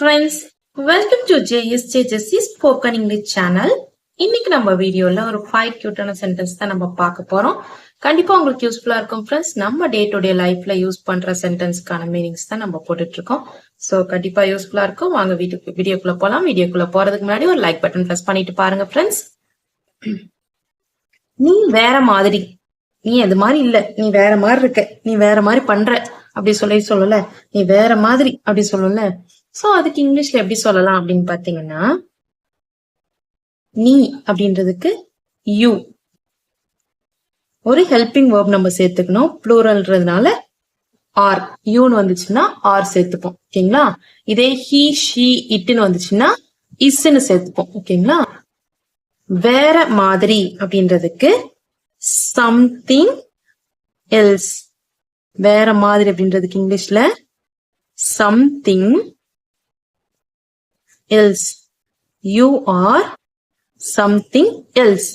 friends, welcome to JSJSC Spoken English channel. இன்னைக்கு நம்ம வீடியோல ஒரு 5 கியூட்டான சென்டென்ஸ் தான் நம்ம பார்க்க போறோம். கண்டிப்பா உங்களுக்கு யூஸ்ஃபுல்லா இருக்கும் ஃப்ரெண்ட்ஸ். நம்ம டே டு டே லைஃப்ல யூஸ் பண்ற சென்டென்ஸ்க்கான மீனிங்ஸ் தான் நம்ம போட்டுட்டு இருக்கோம். சோ கண்டிப்பா யூஸ்ஃபுல்லா இருக்கும். வாங்க வீடியோக்குள்ள போலாம். வீடியோக்குள்ள போறதுக்கு முன்னாடி ஒரு லைக் பட்டன் பிரஸ் பண்ணிட்டு பாருங்க ஃப்ரெண்ட்ஸ். நீ வேற மாதிரி, நீ அது மாதிரி இல்ல, நீ வேற மாதிரி இருக்க, நீ வேற மாதிரி பண்ற அப்படி சொல்லல, நீ வேற மாதிரி அப்படி சொல்லல. சோ அதுக்கு இங்கிலீஷ்ல எப்படி சொல்லலாம் அப்படின்னு பாத்தீங்கன்னா, நீ அப்படின்றதுக்கு யூ, ஒரு ஹெல்பிங் வேர்ப் நம்ம சேர்த்துக்கணும். ப்ளூரல்ன்றதுனால ஆர், யூன்னு வந்துச்சுன்னா ஆர் சேர்த்துப்போம். ஓகேங்களா? இதே ஹி ஷி இட்னு வந்துச்சுன்னா இஸ்ன்னு சேர்த்துப்போம். ஓகேங்களா? வேற மாதிரி அப்படின்றதுக்கு சம்திங் எல்ஸ். வேற மாதிரி அப்படின்றதுக்கு இங்கிலீஷ்ல something else. You or something else.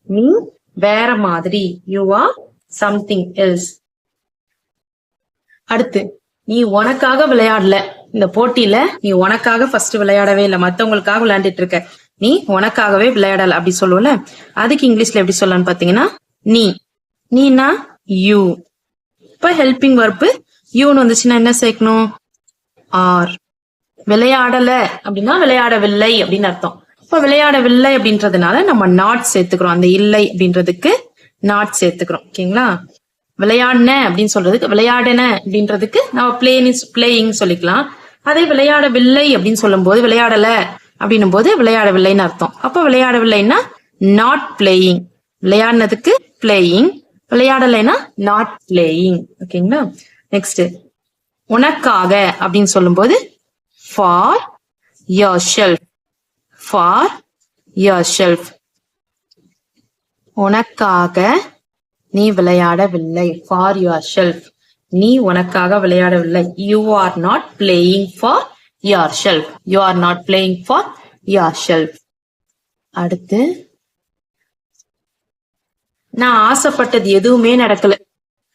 நீ வேற மாதிரி, யூ ஆர் சம்திங் எல்ஸ். அடுத்து, நீ உனக்காக விளையாடல. இந்த போட்டியில நீ உனக்காக ஃபர்ஸ்ட் விளையாடவே இல்லை, மத்தவங்களுக்காக விளையாண்டுட்டு இருக்க. நீ உனக்காகவே விளையாடல அப்படி சொல்லுவல. அதுக்கு இங்கிலீஷ்ல எப்படி சொல்லலாம்னு பாத்தீங்கன்னா, நீ, நீனா யூ. இப்ப ஹெல்பிங் வர்ப் யூன்னு வந்துச்சுன்னா என்ன சேர்க்கணும்? ஆர். விளையாடல அப்படின்னா விளையாடவில்லை அப்படின்னு அர்த்தம். இப்ப விளையாடவில்லை அப்படின்றதுனால நம்ம நாட் சேர்த்துக்கிறோம். அந்த இல்லை அப்படின்றதுக்கு நாட் சேர்த்துக்கிறோம். ஓகேங்களா? விளையாடின அப்படின்னு சொல்றதுக்கு, விளையாடின அப்படின்றதுக்கு நம்ம பிளேயிங் சொல்லிக்கலாம். அதே விளையாடவில்லை அப்படின்னு சொல்லும் போது, விளையாடல அப்படின்னும் போது விளையாடவில்லைன்னு அர்த்தம். அப்ப விளையாடவில்லைன்னா நாட் பிளேயிங். விளையாடினதுக்கு பிளேயிங், விளையாடலைன்னா நாட் பிளேயிங். ஓகேங்களா? நெக்ஸ்ட், உனக்காக அப்படின்னு சொல்லும் போது for yourself. For yourself. உனக்காக நீ விளையாடவில்லை. For yourself. நீ உனக்காக விளையாடவில்லை. You are not playing for yourself. You are not playing for yourself. அடுத்து, நான் ஆசைப்பட்டது எதுவுமே நடக்கல.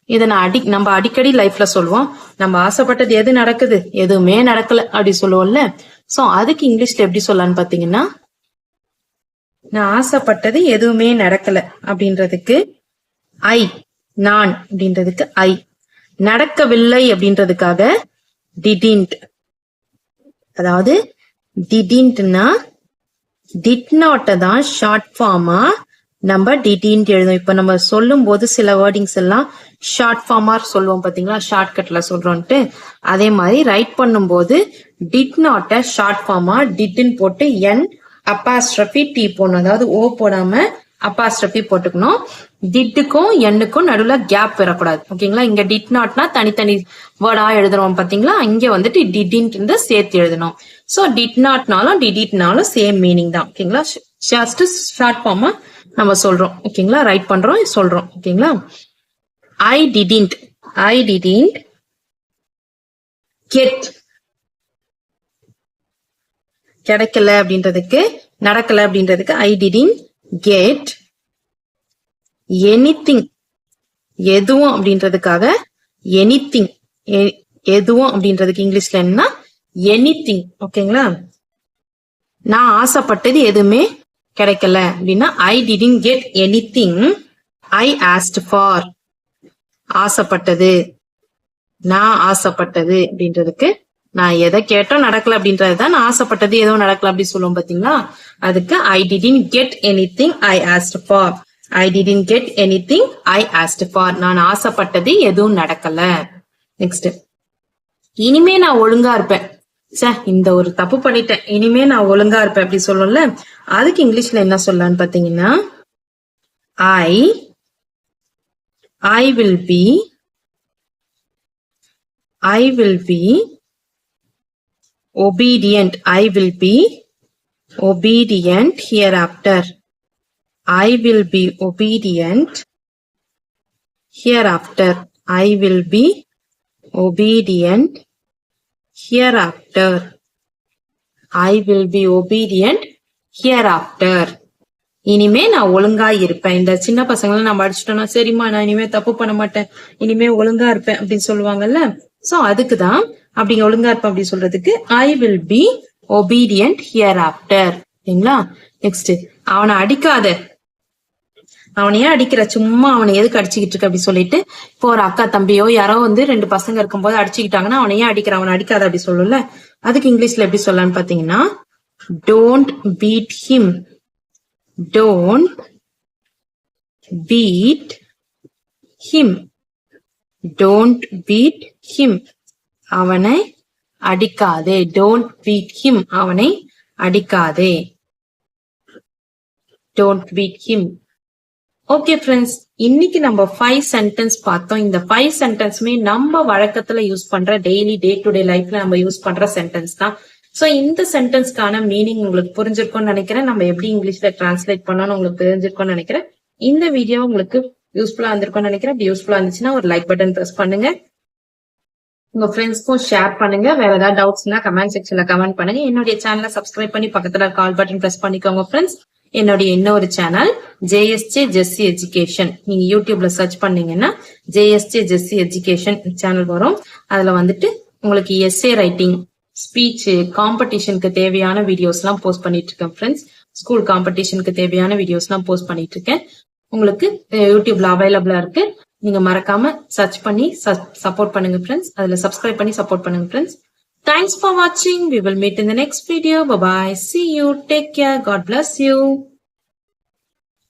இதை நம்ம அடிக்கடி லைஃப்ல சொல்லுவோம். நம்ம ஆசைப்பட்டது எது நடக்குது? எதுவுமே நடக்கல அப்படி சொல்லுவோம்ல. சோ அதுக்கு இங்கிலீஷ்ல எப்படி சொல்லலாம்னு பாத்தீங்கன்னா, நான் ஆசைப்பட்டது எதுவுமே நடக்கல அப்படின்றதுக்கு ஐ. நான் அப்படின்றதுக்கு ஐ. நடக்கவில்லை அப்படின்றதுக்காக டிடின்ட். அதாவது டிடின்ட்னா டிட் நாட் தான் ஷார்ட் ஃபார்மா நம்ம டிடின்ட் எழுதும். இப்ப நம்ம சொல்லும் போது சில வேர்டிங்ஸ் எல்லாம் ஷார்ட் ஃபார்மா சொல்லுவோம் பாத்தீங்களா, ஷார்ட்கட்ல சொல்றோம்ட்டு. அதே மாதிரி ரைட் பண்ணும் போது டிட் நாட் ஷார்ட் ஃபார்மா டிட்னு போட்டு என் அப்பாஸ்ட்ரபி டி போடணும். அதாவது ஓ போடாம அப்பாஸ்ட்ரபி போட்டுக்கணும். டிட்டுக்கும் எண்ணுக்கும் நடுவுல கேப் வரக்கூடாது. ஓகேங்களா? இங்க டிட் நாட்னா தனித்தனி வேர்டா எழுதுறோம் பாத்தீங்களா, இங்க வந்துட்டு டிடின்ட் சேர்த்து எழுதணும். சோ டிட் நாட்னாலும் டிடிட்னாலும் சேம் மீனிங் தான். ஓகேங்களா? ஜஸ்ட் ஷார்ட் ஃபார்மா நம்ம சொல்றோம். ஓகேங்களா? ரைட் பண்றோம், சொல்றோம். ஓகேங்களா? ஐ டிடின்ட் கெட். கிடைக்கல அப்படின்றதுக்கு, நடக்கல அப்படின்றதுக்கு ஐ டிடின்ட் கெட் எனிதிங். எதுவும் அப்படின்றதுக்காக எனிதிங். எதுவும் அப்படின்றதுக்கு இங்கிலீஷ்ல என்ன? எனிதிங். ஓகேங்களா? நான் ஆசைப்பட்டது எதுவுமே கிடைக்கல அப்படின்னா I didn't get anything I asked for. ஆசைப்பட்டது, நான் ஆசைப்பட்டது அப்படின்றதுக்கு நான் எதை கேட்டோம் நடக்கல அப்படின்றதுதான் நான் ஆசைப்பட்டது எதுவும் நடக்கல அப்படி சொல்லுவோம் பாத்தீங்களா. அதுக்கு I didn't get anything I asked for. I didn't get anything I asked for. நான் ஆசைப்பட்டது எதுவும் நடக்கல. நெக்ஸ்ட், இனிமே நான் ஒழுங்கா இருப்பேன். இந்த ஒரு தப்பு பண்ணிட்டேன், இனிமே நான் ஒழுங்கா இருப்பேன் அப்படி சொல்லல. அதுக்கு இங்கிலீஷ்ல என்ன சொல்லலாம்னு பாத்தீங்கன்னா, I will be obedient. I will be obedient hereafter. I will be obedient hereafter. I will be obedient hereafter. I will be obedient hereafter. இனிமே நான் ஒழுங்கா இருப்பேன். இந்த சின்ன பசங்களை நம்ம அடிச்சிட்டோம்னா, சரிம்மா நான் இனிமே தப்பு பண்ண மாட்டேன், இனிமே ஒழுங்கா இருப்பேன் அப்படின்னு சொல்லுவாங்கல்ல. சோ அதுக்குதான் அப்படிங்க ஒழுங்கா இருப்பேன் அப்படி சொல்றதுக்கு I will be obedient here after. சரிங்களா? நெக்ஸ்ட், அவனை அடிக்காத. அவனையே அடிக்கிற, சும்மா அவனை எதுக்கு அடிச்சுக்கிட்டு இருக்க அப்படி சொல்லிட்டு, இப்போ ஒரு அக்கா தம்பியோ யாரோ வந்து 2 பசங்க இருக்கும்போது அடிச்சுக்கிட்டாங்கன்னா அவனையே அடிக்கிற, அவனை அடிக்காத அப்படி சொல்லல. அதுக்கு இங்கிலீஷ்ல எப்படி சொல்லலாம்னு பாத்தீங்கன்னா, don't beat him. Don't beat him. Don't beat him. அவனை அடிக்காதே. Don't beat him. அவனை அடிக்காதே. Don't beat him. Okay friends, இன்னைக்கு நம்ம 5 சென்டென்ஸ் பார்த்தோம். இந்த 5 சென்டென்ஸுமே நம்ம வழக்கத்துல யூஸ் பண்ற டெய்லி டே டு டே லைஃப்ல நம்ம யூஸ் பண்ற சென்டென்ஸ் தான். சோ இந்த சென்டென்ஸ்க்கான மீனிங் உங்களுக்கு புரிஞ்சிருக்கும்னு நினைக்கிறேன். நம்ம எப்படி இங்கிலீஷ்ல டிரான்ஸ்லேட் பண்ணணும்னு உங்களுக்கு தெரிஞ்சிருக்கும்னு நினைக்கிறேன். இந்த வீடியோ உங்களுக்கு யூஸ்ஃபுல்லா இருந்திருக்கும்னு நினைக்கிறேன். அப்படி யூஸ்ஃபுல்லா இருந்துச்சுன்னா ஒரு லைக் பட்டன் பிரஸ் பண்ணுங்க. உங்க ஃப்ரெண்ட்ஸ்க்கும் ஷேர் பண்ணுங்க. வேற ஏதாவது டவுட்ஸ்னா கமெண்ட் செக்ஷன்ல கமெண்ட் பண்ணுங்க. என்னுடைய சேனலை சப்ஸ்கிரைப் பண்ணி பக்கத்துல கால் பட்டன் பிரஸ் பண்ணிக்கோங்க ஃப்ரெண்ட்ஸ். என்னுடைய இன்னொரு சேனல் ஜேஎஸ்ஜே ஜெஸ்ஸி எஜுகேஷன். நீங்க யூடியூப்ல சர்ச் பண்ணீங்கன்னா ஜேஎஸ்ஜே ஜெஸ்ஸி எஜுகேஷன் சேனல் வரும். அதுல வந்துட்டு உங்களுக்கு எஸ்ஏ ரைட்டிங், ஸ்பீச், காம்படிஷனுக்கு தேவையான வீடியோஸ் எல்லாம் போஸ்ட் பண்ணிட்டு இருக்கேன் ஃப்ரெண்ட்ஸ். ஸ்கூல் காம்படிஷனுக்கு தேவையான வீடியோஸ் எல்லாம் போஸ்ட் பண்ணிட்டு இருக்கேன். உங்களுக்கு யூடியூப்ல அவைலபிளா இருக்கு. நீங்க மறக்காம சர்ச் பண்ணி சப்போர்ட் பண்ணுங்க ஃப்ரெண்ட்ஸ். அதுல சப்ஸ்கிரைப் பண்ணி சப்போர்ட் பண்ணுங்க friends. Thanks for watching. We will meet in the next video. Bye bye. See you. Take care. God bless you.